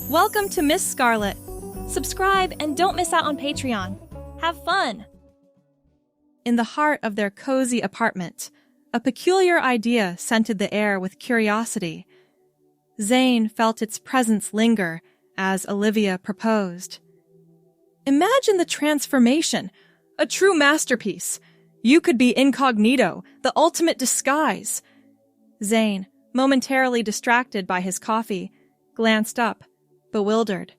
Welcome to Miss Scarlett. Subscribe and don't miss out on Patreon. Have fun! In the heart of their cozy apartment, a peculiar idea scented the air with curiosity. Zane felt its presence linger as Olivia proposed. Imagine the transformation, a true masterpiece. You could be incognito, the ultimate disguise. Zane, momentarily distracted by his coffee, glanced up, bewildered.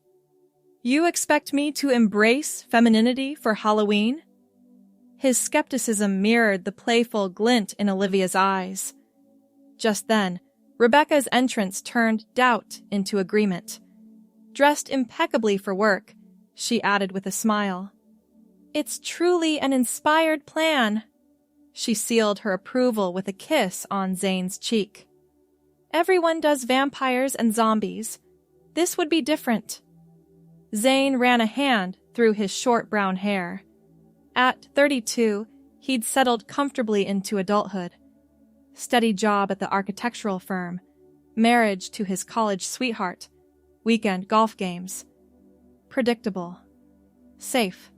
You expect me to embrace femininity for Halloween? His skepticism mirrored the playful glint in Olivia's eyes. Just then, Rebecca's entrance turned doubt into agreement. Dressed impeccably for work, she added with a smile. It's truly an inspired plan. She sealed her approval with a kiss on Zane's cheek. Everyone does vampires and zombies. This would be different. Zane ran a hand through his short brown hair. At 32, he'd settled comfortably into adulthood. Steady job at the architectural firm, marriage to his college sweetheart, weekend golf games. Predictable. Safe.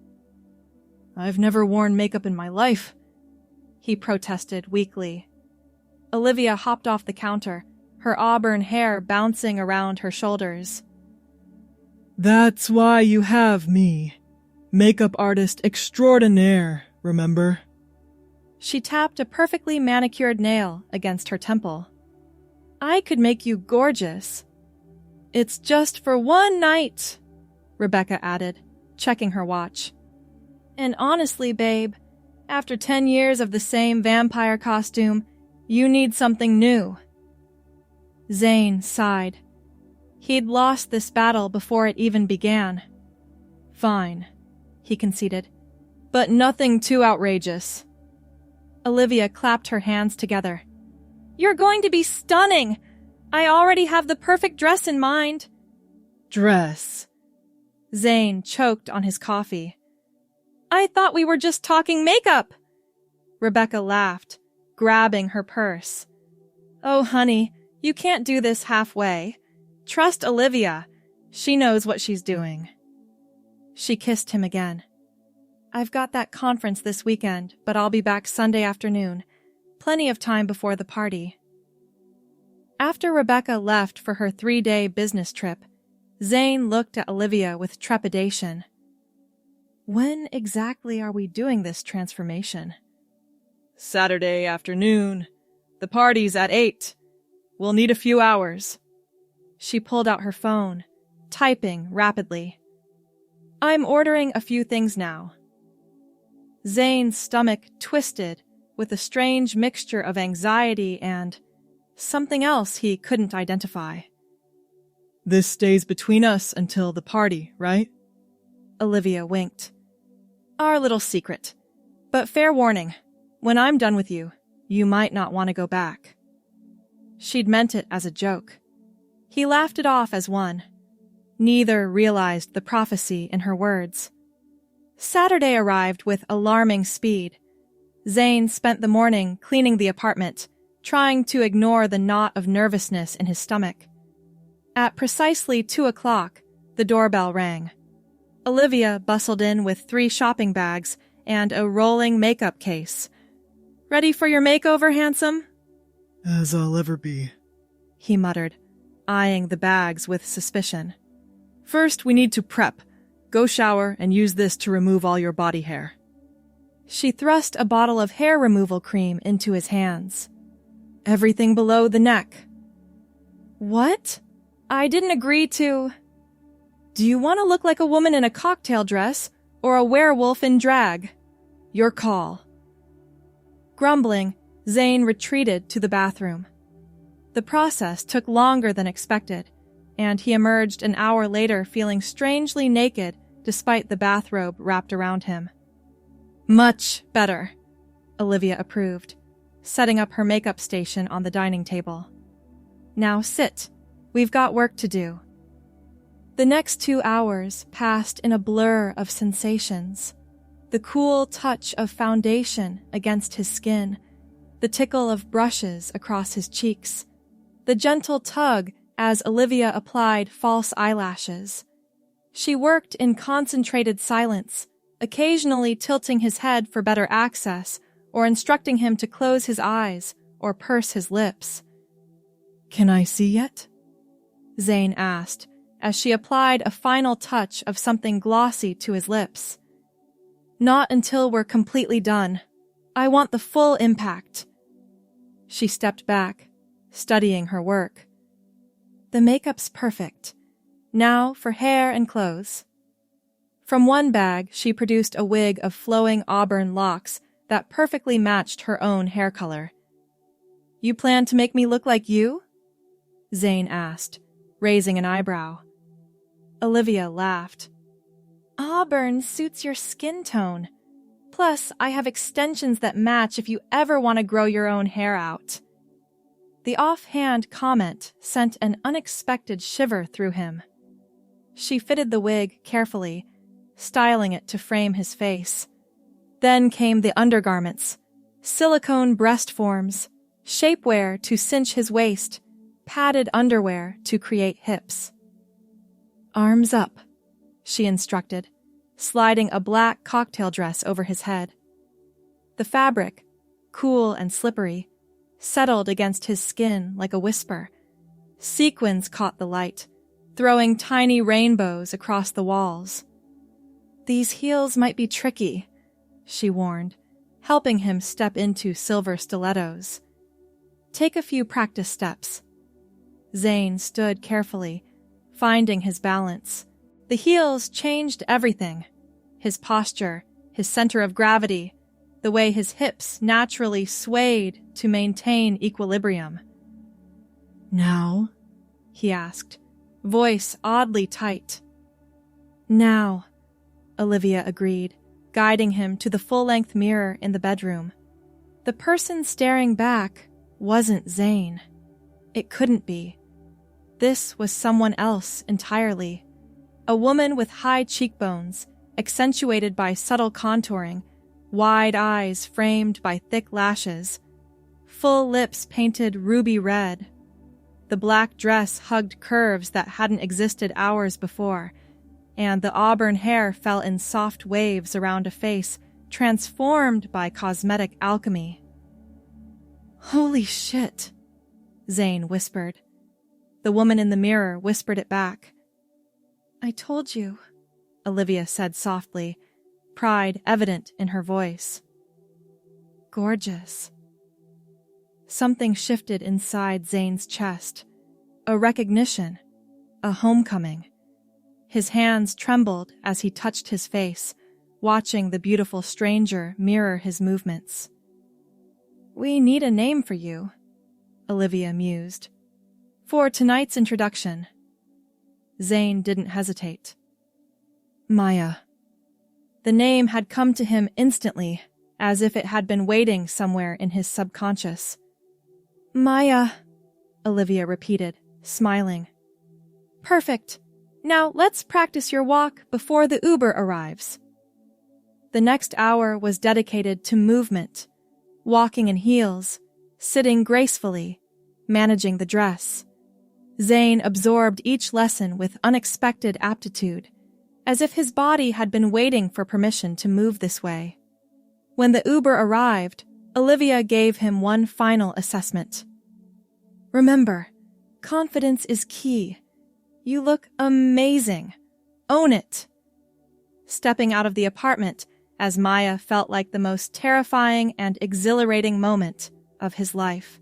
I've never worn makeup in my life, he protested weakly. Olivia hopped off the counter, her auburn hair bouncing around her shoulders. That's why you have me. Makeup artist extraordinaire, remember? She tapped a perfectly manicured nail against her temple. I could make you gorgeous. It's just for one night, Rebecca added, checking her watch. And honestly, babe, after 10 years of the same vampire costume, you need something new. Zane sighed. He'd lost this battle before it even began. Fine, he conceded, but nothing too outrageous. Olivia clapped her hands together. You're going to be stunning! I already have the perfect dress in mind. Dress. Zane choked on his coffee. I thought we were just talking makeup. Rebecca laughed, grabbing her purse. Oh, honey, you can't do this halfway. Trust Olivia. She knows what she's doing. She kissed him again. I've got that conference this weekend, but I'll be back Sunday afternoon. Plenty of time before the party. After Rebecca left for her 3-day business trip, Zane looked at Olivia with trepidation. When exactly are we doing this transformation? Saturday afternoon. The party's at 8. We'll need a few hours. She pulled out her phone, typing rapidly. I'm ordering a few things now. Zane's stomach twisted with a strange mixture of anxiety and something else he couldn't identify. This stays between us until the party, right? Olivia winked. Our little secret. But fair warning, when I'm done with you, you might not want to go back. She'd meant it as a joke. He laughed it off as one. Neither realized the prophecy in her words. Saturday arrived with alarming speed. Zane spent the morning cleaning the apartment, trying to ignore the knot of nervousness in his stomach. At precisely 2 o'clock, the doorbell rang. Olivia bustled in with 3 shopping bags and a rolling makeup case. Ready for your makeover, handsome? As I'll ever be, he muttered, eyeing the bags with suspicion. First, we need to prep. Go shower and use this to remove all your body hair. She thrust a bottle of hair removal cream into his hands. Everything below the neck. What? I didn't agree to... Do you want to look like a woman in a cocktail dress or a werewolf in drag? Your call. Grumbling, Zane retreated to the bathroom. The process took longer than expected, and he emerged an hour later feeling strangely naked despite the bathrobe wrapped around him. Much better, Olivia approved, setting up her makeup station on the dining table. Now sit. We've got work to do. The next 2 hours passed in a blur of sensations. The cool touch of foundation against his skin, the tickle of brushes across his cheeks, the gentle tug as Olivia applied false eyelashes. She worked in concentrated silence, occasionally tilting his head for better access or instructing him to close his eyes or purse his lips. "Can I see yet?" Zane asked as she applied a final touch of something glossy to his lips. "Not until we're completely done. I want the full impact." She stepped back, studying her work. "The makeup's perfect. Now for hair and clothes." From one bag, she produced a wig of flowing auburn locks that perfectly matched her own hair color. "You plan to make me look like you?" Zane asked, raising an eyebrow. Olivia laughed. "Auburn suits your skin tone. Plus, I have extensions that match if you ever want to grow your own hair out." The offhand comment sent an unexpected shiver through him. She fitted the wig carefully, styling it to frame his face. Then came the undergarments, silicone breast forms, shapewear to cinch his waist, padded underwear to create hips. "Arms up," she instructed, sliding a black cocktail dress over his head. The fabric, cool and slippery, settled against his skin like a whisper. Sequins caught the light, throwing tiny rainbows across the walls. "These heels might be tricky," she warned, helping him step into silver stilettos. "Take a few practice steps." Zane stood carefully, finding his balance. The heels changed everything. His posture, his center of gravity, the way his hips naturally swayed to maintain equilibrium. "Now?" he asked, voice oddly tight. "Now," Olivia agreed, guiding him to the full-length mirror in the bedroom. The person staring back wasn't Zane. It couldn't be. This was someone else entirely. A woman with high cheekbones, accentuated by subtle contouring, wide eyes framed by thick lashes, full lips painted ruby red. The black dress hugged curves that hadn't existed hours before, and the auburn hair fell in soft waves around a face transformed by cosmetic alchemy. "Holy shit," Zane whispered. The woman in the mirror whispered it back. "I told you," Olivia said softly, pride evident in her voice. "Gorgeous." Something shifted inside Zane's chest. A recognition. A homecoming. His hands trembled as he touched his face, watching the beautiful stranger mirror his movements. "We need a name for you," Olivia mused. "For tonight's introduction." Zane didn't hesitate. "Maya." The name had come to him instantly, as if it had been waiting somewhere in his subconscious. "Maya," Olivia repeated, smiling. "Perfect. Now let's practice your walk before the Uber arrives." The next hour was dedicated to movement, walking in heels, sitting gracefully, managing the dress. Zane absorbed each lesson with unexpected aptitude, as if his body had been waiting for permission to move this way. When the Uber arrived, Olivia gave him one final assessment. "Remember, confidence is key. You look amazing. Own it." Stepping out of the apartment, as Maya felt like the most terrifying and exhilarating moment of his life.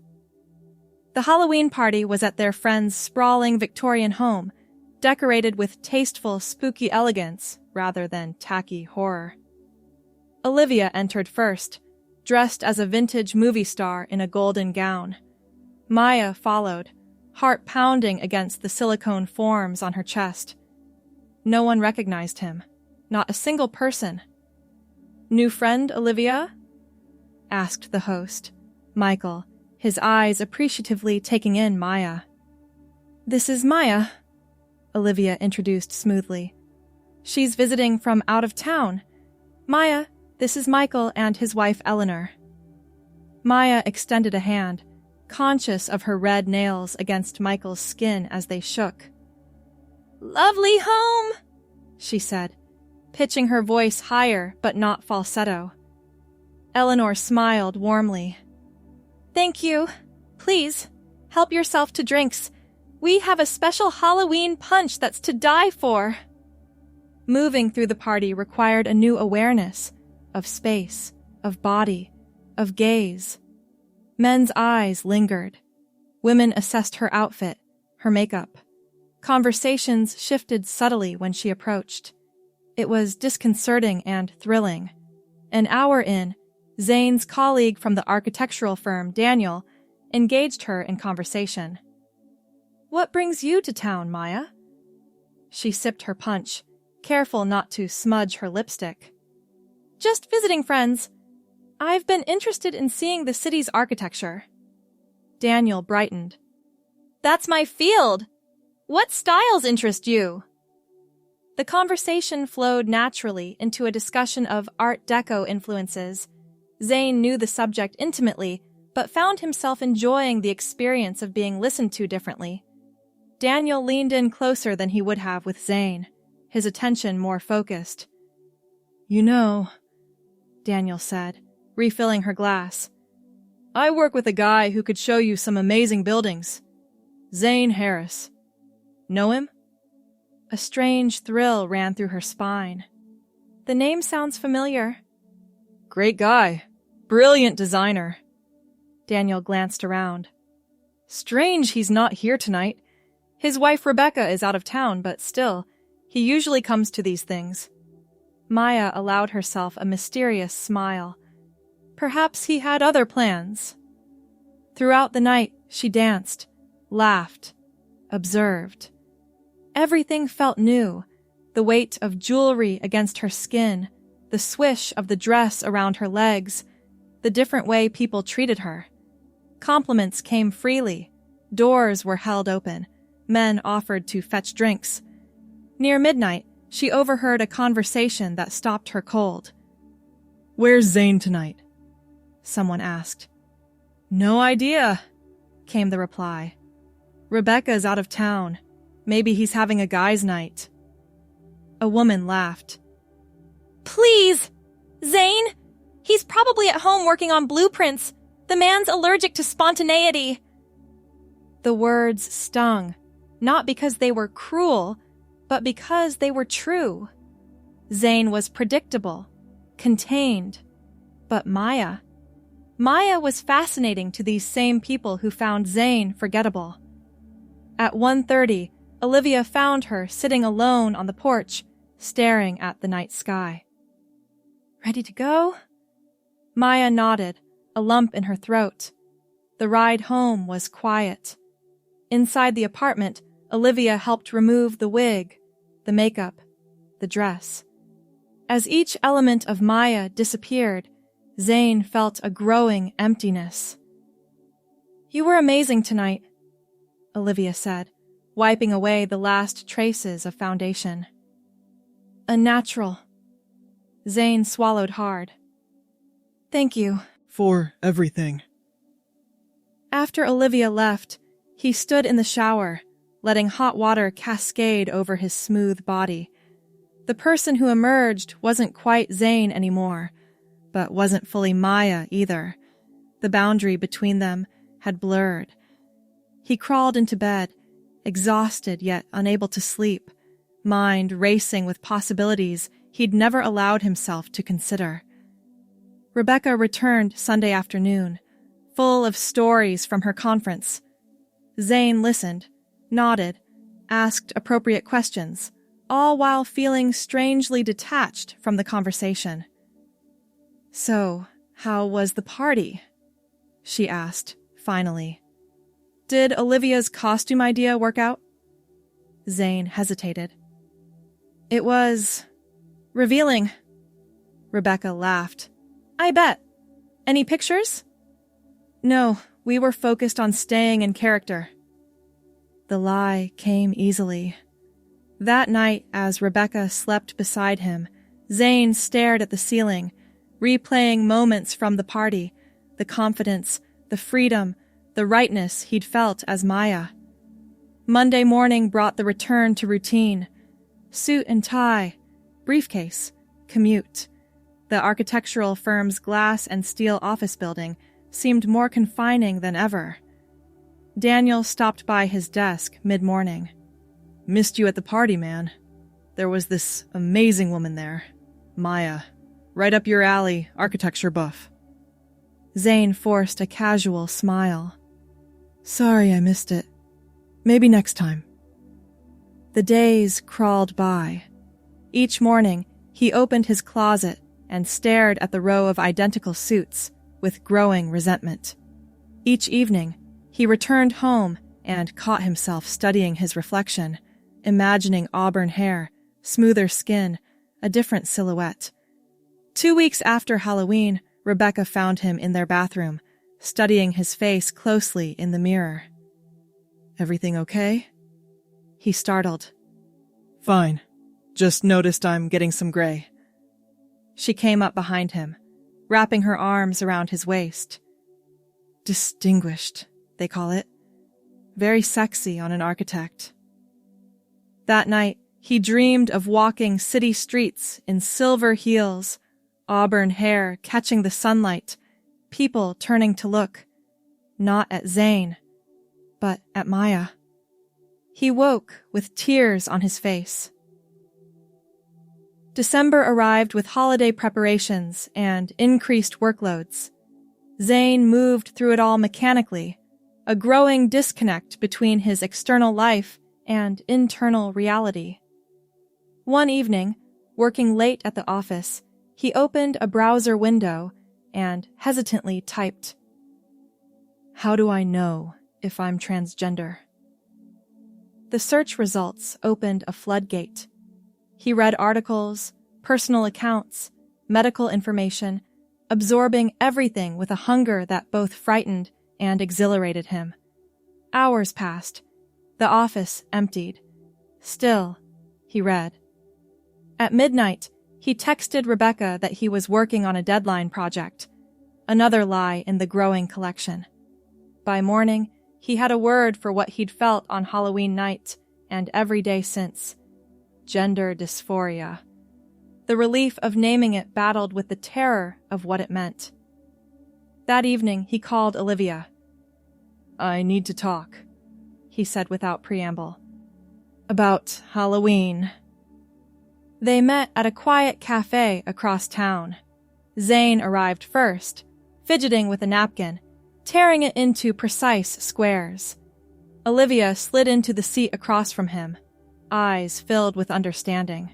The Halloween party was at their friend's sprawling Victorian home, decorated with tasteful, spooky elegance rather than tacky horror. Olivia entered first, dressed as a vintage movie star in a golden gown. Maya followed, heart pounding against the silicone forms on her chest. No one recognized him, not a single person. "New friend, Olivia?" asked the host, Michael, his eyes appreciatively taking in Maya. "This is Maya," Olivia introduced smoothly. "She's visiting from out of town. Maya, this is Michael and his wife Eleanor." Maya extended a hand, conscious of her red nails against Michael's skin as they shook. "Lovely home," she said, pitching her voice higher but not falsetto. Eleanor smiled warmly. "Thank you. Please, help yourself to drinks. We have a special Halloween punch that's to die for." Moving through the party required a new awareness of space, of body, of gaze. Men's eyes lingered. Women assessed her outfit, her makeup. Conversations shifted subtly when she approached. It was disconcerting and thrilling. An hour in, Zane's colleague from the architectural firm, Daniel, engaged her in conversation. "What brings you to town, Maya?" She sipped her punch, careful not to smudge her lipstick. "Just visiting friends. I've been interested in seeing the city's architecture." Daniel brightened. "That's my field. What styles interest you?" The conversation flowed naturally into a discussion of Art Deco influences. Zane knew the subject intimately, but found himself enjoying the experience of being listened to differently. Daniel leaned in closer than he would have with Zane, his attention more focused. "You know," Daniel said, refilling her glass, "I work with a guy who could show you some amazing buildings. Zane Harris. Know him?" A strange thrill ran through her spine. "The name sounds familiar." "Great guy. Brilliant designer." Daniel glanced around. "Strange he's not here tonight. His wife Rebecca is out of town, but still, he usually comes to these things." Maya allowed herself a mysterious smile. Perhaps he had other plans. Throughout the night, she danced, laughed, observed. Everything felt new, the weight of jewelry against her skin, the swish of the dress around her legs, the different way people treated her. Compliments came freely, doors were held open, men offered to fetch drinks. Near midnight, she overheard a conversation that stopped her cold. "Where's Zane tonight?" someone asked. "No idea," came the reply. "Rebecca's out of town. Maybe he's having a guys' night." A woman laughed. "Please! Zane? He's probably at home working on blueprints. The man's allergic to spontaneity." The words stung, not because they were cruel, but because they were true. Zane was predictable, contained. But Maya was fascinating to these same people who found Zane forgettable. At 1:30, Olivia found her sitting alone on the porch, staring at the night sky. "Ready to go?" Maya nodded, a lump in her throat. The ride home was quiet. Inside the apartment, Olivia helped remove the wig, the makeup, the dress. As each element of Maya disappeared, Zane felt a growing emptiness. "You were amazing tonight," Olivia said, wiping away the last traces of foundation. "A natural." Zane swallowed hard. "Thank you." "For everything." After Olivia left, he stood in the shower, letting hot water cascade over his smooth body. The person who emerged wasn't quite Zane anymore, but wasn't fully Maya either. The boundary between them had blurred. He crawled into bed, exhausted yet unable to sleep, mind racing with possibilities he'd never allowed himself to consider. Rebecca returned Sunday afternoon, full of stories from her conference. Zane listened, nodded, asked appropriate questions, all while feeling strangely detached from the conversation. "So, how was the party?" she asked, finally. "Did Olivia's costume idea work out?" Zane hesitated. "It was revealing." Rebecca laughed. "I bet. Any pictures?" "No, we were focused on staying in character." The lie came easily. That night, as Rebecca slept beside him, Zane stared at the ceiling, replaying moments from the party, the confidence, the freedom, the rightness he'd felt as Maya. Monday morning brought the return to routine. Suit and tie, briefcase, commute. The architectural firm's glass and steel office building seemed more confining than ever. Daniel stopped by his desk mid-morning. Missed you at the party, man. There was this amazing woman there, Maya. Right up your alley, architecture buff. Zane forced a casual smile. Sorry I missed it. Maybe next time. The days crawled by. Each morning, he opened his closet and stared at the row of identical suits with growing resentment. Each evening, he returned home and caught himself studying his reflection, imagining auburn hair, smoother skin, a different silhouette. 2 weeks after Halloween, Rebecca found him in their bathroom, studying his face closely in the mirror. Everything okay? He startled. Fine. Just noticed I'm getting some gray. She came up behind him, wrapping her arms around his waist. Distinguished, they call it. Very sexy on an architect. That night, he dreamed of walking city streets in silver heels, auburn hair catching the sunlight, people turning to look, not at Zane, but at Maya. He woke with tears on his face. December arrived with holiday preparations and increased workloads. Zane moved through it all mechanically, a growing disconnect between his external life and internal reality. One evening, working late at the office, he opened a browser window and hesitantly typed, "How do I know if I'm transgender?" The search results opened a floodgate. He read articles, personal accounts, medical information, absorbing everything with a hunger that both frightened and exhilarated him. Hours passed. The office emptied. Still, he read. At midnight, he texted Rebecca that he was working on a deadline project, another lie in the growing collection. By morning, he had a word for what he'd felt on Halloween night and every day since. Gender dysphoria. The relief of naming it battled with the terror of what it meant. That evening, he called Olivia. I need to talk, he said without preamble. About Halloween. They met at a quiet cafe across town. Zane arrived first, fidgeting with a napkin, tearing it into precise squares. Olivia slid into the seat across from him, eyes filled with understanding.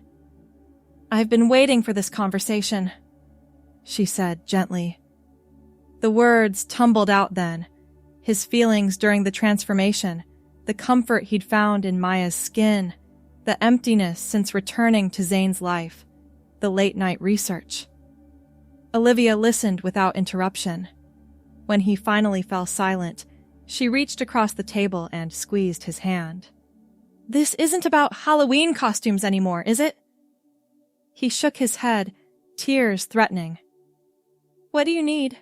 "I've been waiting for this conversation," she said gently. The words tumbled out then, his feelings during the transformation, the comfort he'd found in Maya's skin, the emptiness since returning to Zane's life, the late-night research. Olivia listened without interruption. When he finally fell silent, she reached across the table and squeezed his hand. "This isn't about Halloween costumes anymore, is it?" He shook his head, tears threatening. "What do you need?"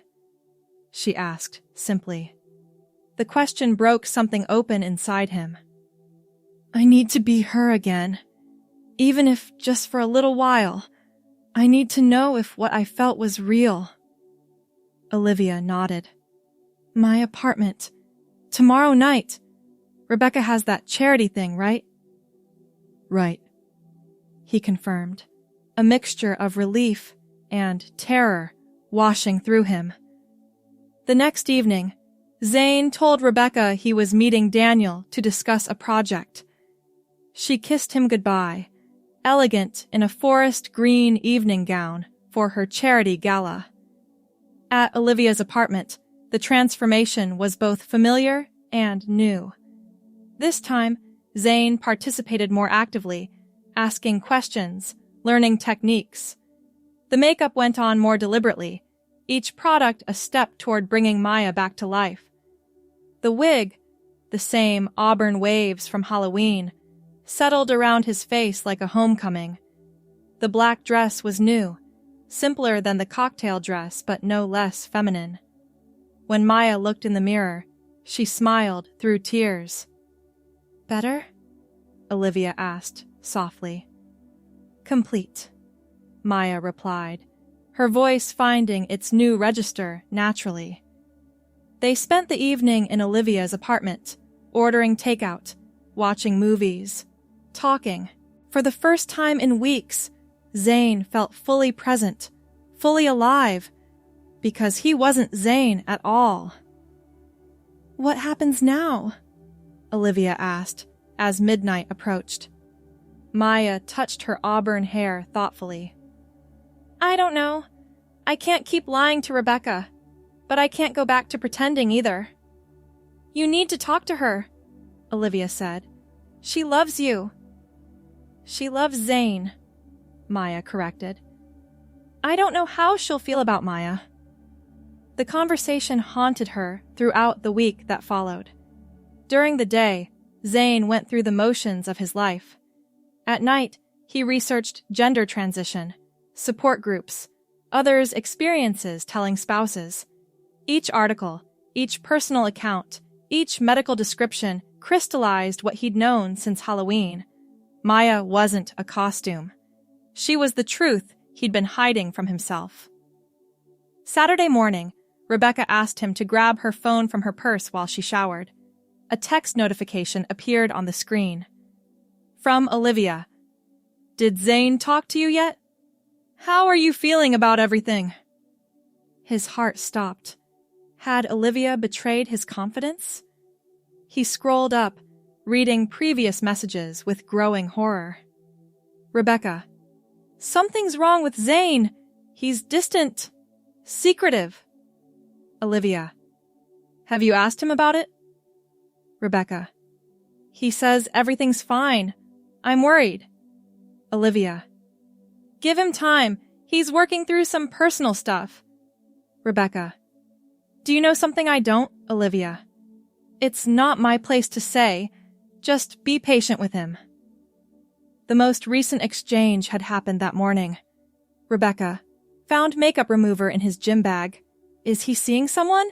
she asked, simply. The question broke something open inside him. "I need to be her again, even if just for a little while. I need to know if what I felt was real." Olivia nodded. "My apartment. Tomorrow night. Rebecca has that charity thing, right?" "Right," he confirmed, a mixture of relief and terror washing through him. The next evening, Zane told Rebecca he was meeting Daniel to discuss a project. She kissed him goodbye, elegant in a forest green evening gown for her charity gala. At Olivia's apartment, the transformation was both familiar and new. This time, Zane participated more actively, asking questions, learning techniques. The makeup went on more deliberately, each product a step toward bringing Maya back to life. The wig, the same auburn waves from Halloween, settled around his face like a homecoming. The black dress was new, simpler than the cocktail dress but no less feminine. When Maya looked in the mirror, She smiled through tears. Better? Olivia asked softly. Complete, Maya replied, her voice finding its new register naturally. They spent the evening in Olivia's apartment, ordering takeout, watching movies, talking. For the first time in weeks, Zane felt fully present, fully alive, because he wasn't Zane at all. What happens now? Olivia asked as midnight approached. Maya touched her auburn hair thoughtfully. I don't know. I can't keep lying to Rebecca, but I can't go back to pretending either. You need to talk to her, Olivia said. She loves you. She loves Zane, Maya corrected. I don't know how she'll feel about Maya. The conversation haunted her throughout the week that followed. During the day, Zane went through the motions of his life. At night, he researched gender transition, support groups, others' experiences telling spouses. Each article, each personal account, each medical description crystallized what he'd known since Halloween. Maya wasn't a costume. She was the truth he'd been hiding from himself. Saturday morning, Rebecca asked him to grab her phone from her purse while she showered. A text notification appeared on the screen. From Olivia. Did Zane talk to you yet? How are you feeling about everything? His heart stopped. Had Olivia betrayed his confidence? He scrolled up, reading previous messages with growing horror. Rebecca. Something's wrong with Zane. He's distant. Secretive. Olivia. Have you asked him about it? Rebecca. He says everything's fine. I'm worried. Olivia. Give him time. He's working through some personal stuff. Rebecca. Do you know something I don't, Olivia? It's not my place to say. Just be patient with him. The most recent exchange had happened that morning. Rebecca. Found makeup remover in his gym bag. Is he seeing someone?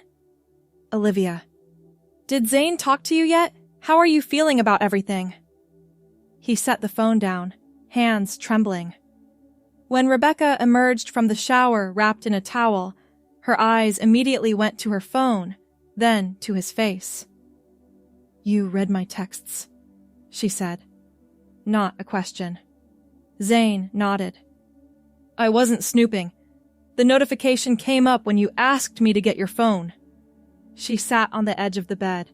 Olivia. Did Zane talk to you yet? How are you feeling about everything? He set the phone down, hands trembling. When Rebecca emerged from the shower wrapped in a towel, her eyes immediately went to her phone, then to his face. You read my texts, she said. Not a question. Zane nodded. I wasn't snooping. The notification came up when you asked me to get your phone. She sat on the edge of the bed,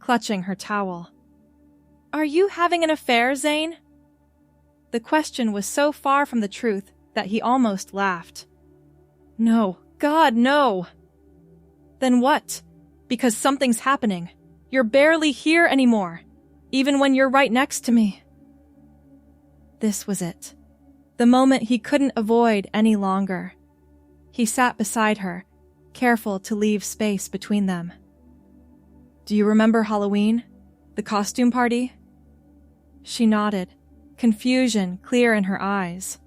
clutching her towel. Are you having an affair, Zane? The question was so far from the truth that he almost laughed. No, God, no. Then what? Because something's happening. You're barely here anymore, even when you're right next to me. This was it. The moment he couldn't avoid any longer. He sat beside her, careful to leave space between them. Do you remember Halloween? The costume party? She nodded, confusion clear in her eyes.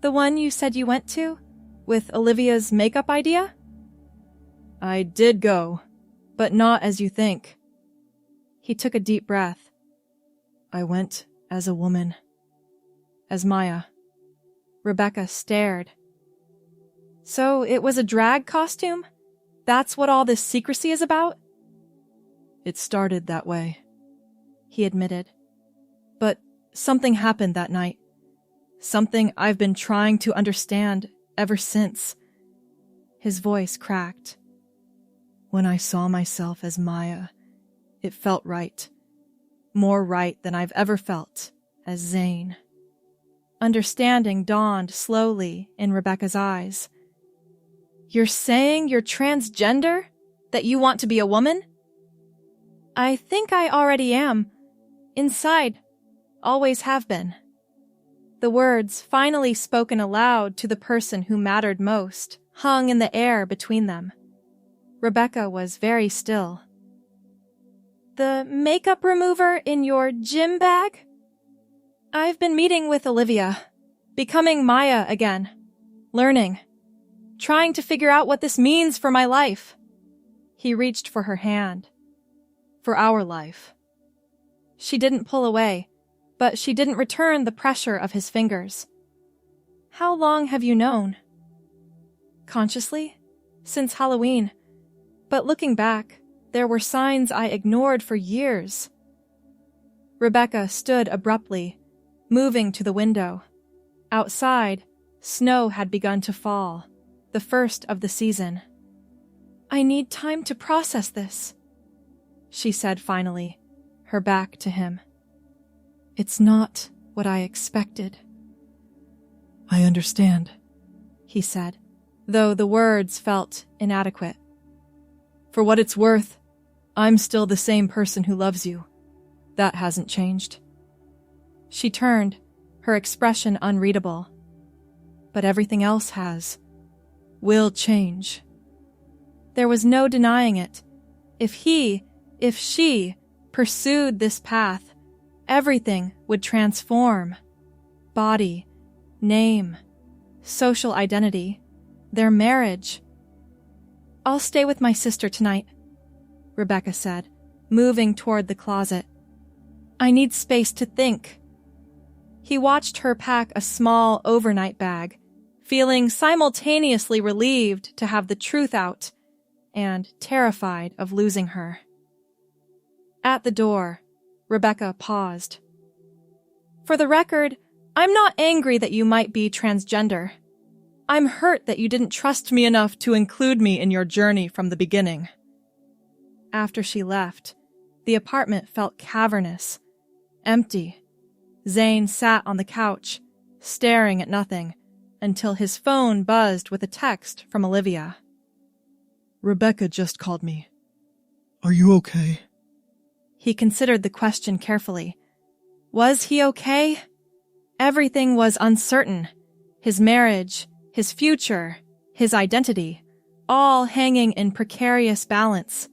The one you said you went to? With Olivia's makeup idea? I did go, but not as you think. He took a deep breath. I went as a woman. As Maya. Rebecca stared. So it was a drag costume? That's what all this secrecy is about? It started that way, he admitted. But something happened that night. Something I've been trying to understand ever since. His voice cracked. When I saw myself as Maya, it felt right. More right than I've ever felt as Zane. Understanding dawned slowly in Rebecca's eyes. You're saying you're transgender? That you want to be a woman? I think I already am. Inside. Always have been. The words, finally spoken aloud to the person who mattered most, hung in the air between them. Rebecca was very still. The makeup remover in your gym bag? I've been meeting with Olivia, becoming Maya again, learning, trying to figure out what this means for my life. He reached for her hand, For our life. She didn't pull away, but she didn't return the pressure of his fingers. How long have you known? Consciously? Since Halloween. But looking back, there were signs I ignored for years. Rebecca stood abruptly, moving to the window. Outside, snow had begun to fall, the first of the season. I need time to process this, she said finally, her back to him. It's not what I expected. I understand, he said, though the words felt inadequate. For what it's worth, I'm still the same person who loves you. That hasn't changed. She turned, her expression unreadable. But everything else has. Will change. There was no denying it. If she pursued this path, everything would transform. Body, name, social identity, their marriage. I'll stay with my sister tonight, Rebecca said, moving toward the closet. I need space to think. He watched her pack a small overnight bag, feeling simultaneously relieved to have the truth out and terrified of losing her. At the door, Rebecca paused. For the record, I'm not angry that you might be transgender. I'm hurt that you didn't trust me enough to include me in your journey from the beginning. After she left, the apartment felt cavernous, empty. Zane sat on the couch, staring at nothing, until his phone buzzed with a text from Olivia. Rebecca just called me. Are you okay? He considered the question carefully. Was he okay? Everything was uncertain. His marriage, his future, his identity, all hanging in precarious balance.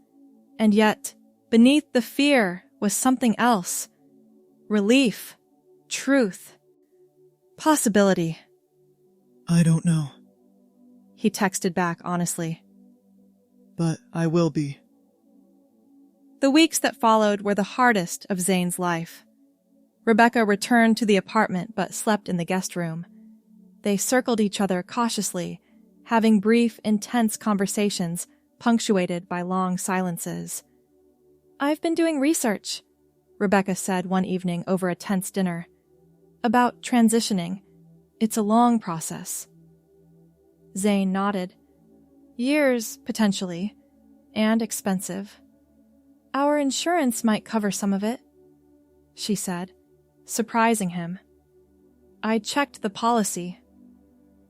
And yet, beneath the fear was something else. Relief. Truth. Possibility. I don't know. He texted back honestly. But I will be. The weeks that followed were the hardest of Zane's life. Rebecca returned to the apartment but slept in the guest room. They circled each other cautiously, having brief, intense conversations punctuated by long silences. I've been doing research, Rebecca said one evening over a tense dinner. About transitioning. It's a long process. Zane nodded. Years, potentially, and expensive. Our insurance might cover some of it, she said, surprising him. I checked the policy.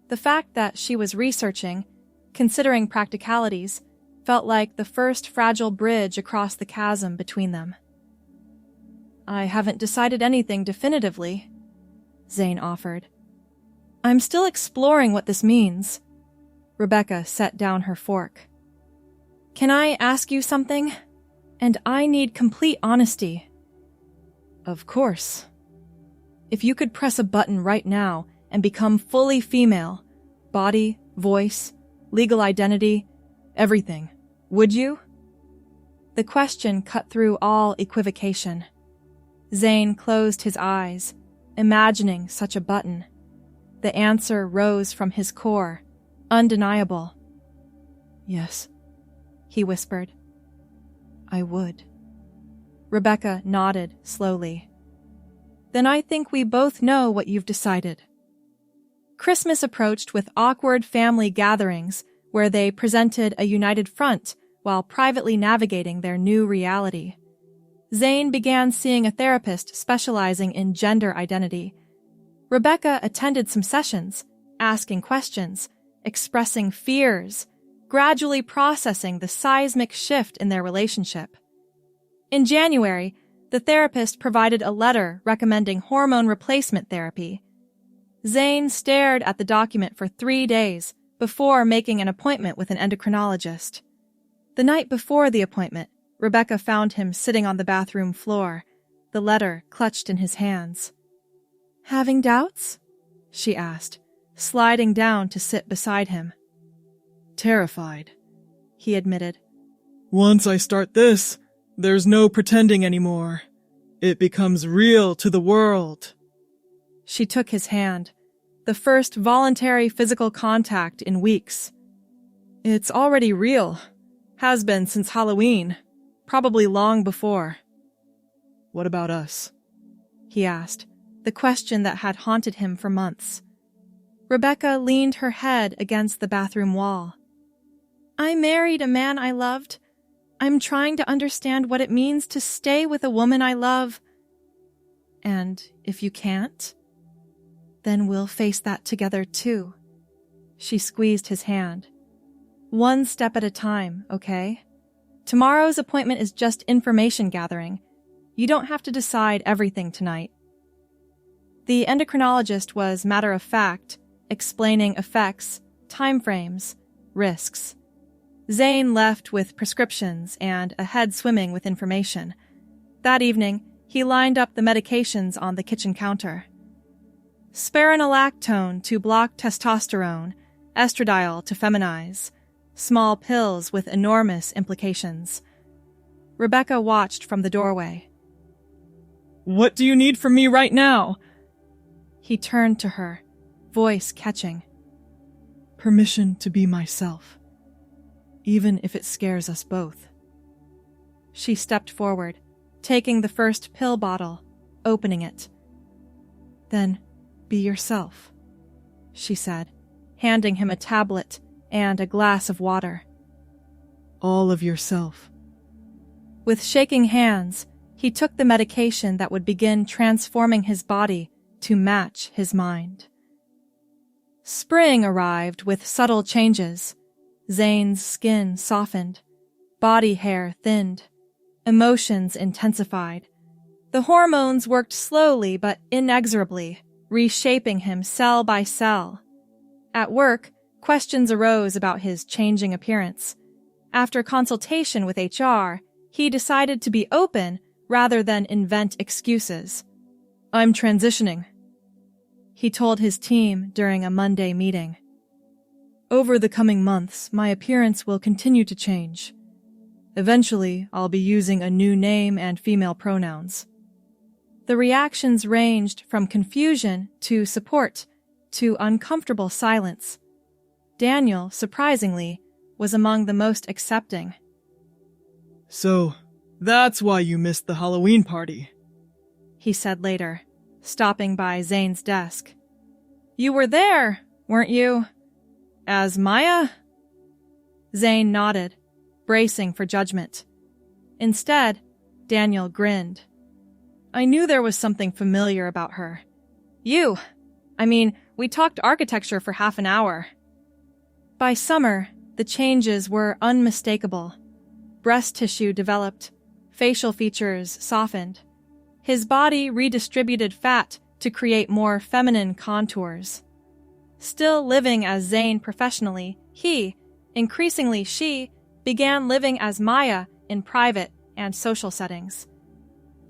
The fact that she was researching, considering practicalities, felt like the first fragile bridge across the chasm between them. I haven't decided anything definitively, Zane offered. I'm still exploring what this means. Rebecca set down her fork. Can I ask you something? And I need complete honesty. Of course. If you could press a button right now and become fully female, body, voice, legal identity, everything, would you? The question cut through all equivocation. Zane closed his eyes, imagining such a button. The answer rose from his core, undeniable. Yes, he whispered. I would. Rebecca nodded slowly. Then I think we both know what you've decided. Christmas approached with awkward family gatherings where they presented a united front while privately navigating their new reality. Zane began seeing a therapist specializing in gender identity. Rebecca attended some sessions, asking questions, expressing fears, gradually processing the seismic shift in their relationship. In January, the therapist provided a letter recommending hormone replacement therapy. Zane stared at the document for 3 days before making an appointment with an endocrinologist. The night before the appointment, Rebecca found him sitting on the bathroom floor, the letter clutched in his hands. Having doubts? She asked, sliding down to sit beside him. Terrified, he admitted. Once I start this, There's no pretending anymore. It becomes real to the world. She took his hand, the first voluntary physical contact in weeks. It's already real. Has been since Halloween. Probably long before. What about us? He asked, the question that had haunted him for months. Rebecca leaned her head against the bathroom wall. I married a man I loved. I'm trying to understand what it means to stay with a woman I love. And if you can't, then we'll face that together too. She squeezed his hand. One step at a time, okay? Tomorrow's appointment is just information gathering. You don't have to decide everything tonight. The endocrinologist was matter-of-fact, explaining effects, timeframes, risks. Zane left with prescriptions and a head swimming with information. That evening, he lined up the medications on the kitchen counter. Spironolactone to block testosterone, estradiol to feminize, small pills with enormous implications. Rebecca watched from the doorway. What do you need from me right now? He turned to her, voice catching. Permission to be myself, even if it scares us both. She stepped forward, taking the first pill bottle, opening it. Then be yourself, she said, handing him a tablet and a glass of water. All of yourself. With shaking hands, he took the medication that would begin transforming his body to match his mind. Spring arrived with subtle changes. Zane's skin softened, body hair thinned, emotions intensified. The hormones worked slowly but inexorably, reshaping him cell by cell. At work, questions arose about his changing appearance. After consultation with HR, he decided to be open rather than invent excuses. I'm transitioning, he told his team during a Monday meeting. Over the coming months, my appearance will continue to change. Eventually, I'll be using a new name and female pronouns. The reactions ranged from confusion to support to uncomfortable silence. Daniel, surprisingly, was among the most accepting. So, that's why you missed the Halloween party, he said later, stopping by Zane's desk. You were there, weren't you? As Maya? Zane nodded, bracing for judgment. Instead, Daniel grinned. I knew there was something familiar about her. We talked architecture for half an hour. By summer, the changes were unmistakable. Breast tissue developed, facial features softened. His body redistributed fat to create more feminine contours. Still living as Zane professionally, he, increasingly she, began living as Maya in private and social settings.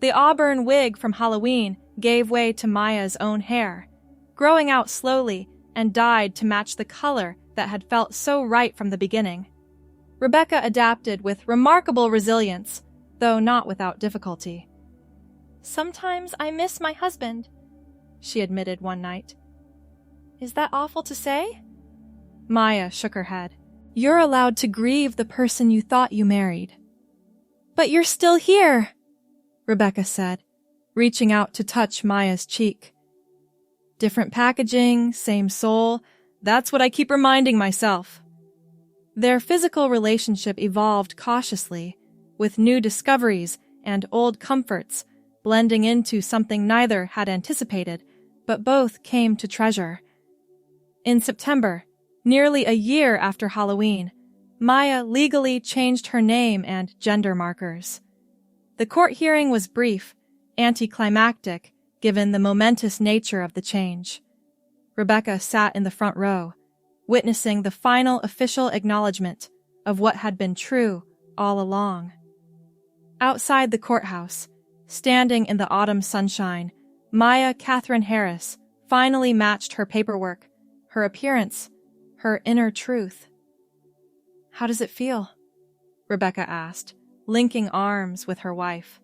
The auburn wig from Halloween gave way to Maya's own hair, growing out slowly and dyed to match the color that had felt so right from the beginning. Rebecca adapted with remarkable resilience, though not without difficulty. Sometimes I miss my husband, she admitted one night. Is that awful to say? Maya shook her head. You're allowed to grieve the person you thought you married. But you're still here, Rebecca said, reaching out to touch Maya's cheek. Different packaging, same soul, that's what I keep reminding myself. Their physical relationship evolved cautiously, with new discoveries and old comforts blending into something neither had anticipated, but both came to treasure. In September, nearly a year after Halloween, Maya legally changed her name and gender markers. The court hearing was brief, anticlimactic, given the momentous nature of the change. Rebecca sat in the front row, witnessing the final official acknowledgement of what had been true all along. Outside the courthouse, standing in the autumn sunshine, Maya Catherine Harris finally matched her paperwork, her appearance, her inner truth. How does it feel? Rebecca asked, linking arms with her wife.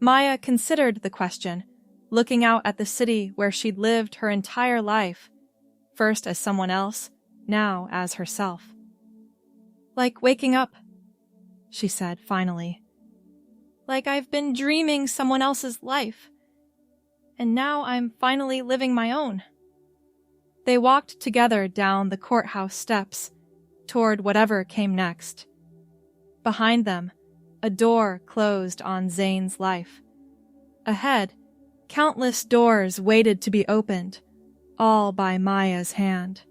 Maya considered the question, looking out at the city where she'd lived her entire life, first as someone else, now as herself. "Like waking up," she said finally. "Like I've been dreaming someone else's life, and now I'm finally living my own." They walked together down the courthouse steps, toward whatever came next. Behind them, a door closed on Zane's life. Ahead, countless doors waited to be opened, all by Maya's hand.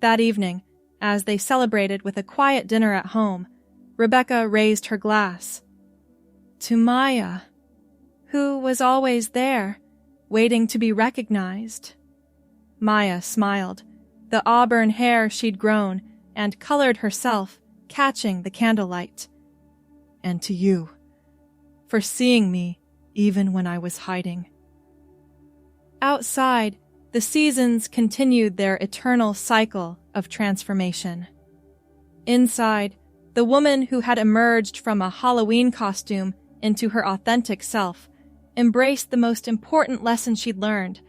That evening, as they celebrated with a quiet dinner at home, Rebecca raised her glass. To Maya, who was always there, waiting to be recognized. Maya smiled, the auburn hair she'd grown and colored herself catching the candlelight. And to you, for seeing me even when I was hiding. Outside, the seasons continued their eternal cycle of transformation. Inside, the woman who had emerged from a Halloween costume into her authentic self embraced the most important lesson she'd learned,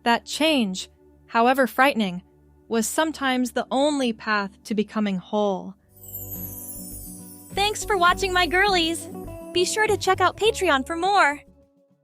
that change, however frightening, was sometimes the only path to becoming whole. Thanks for watching, my girlies! Be sure to check out Patreon for more!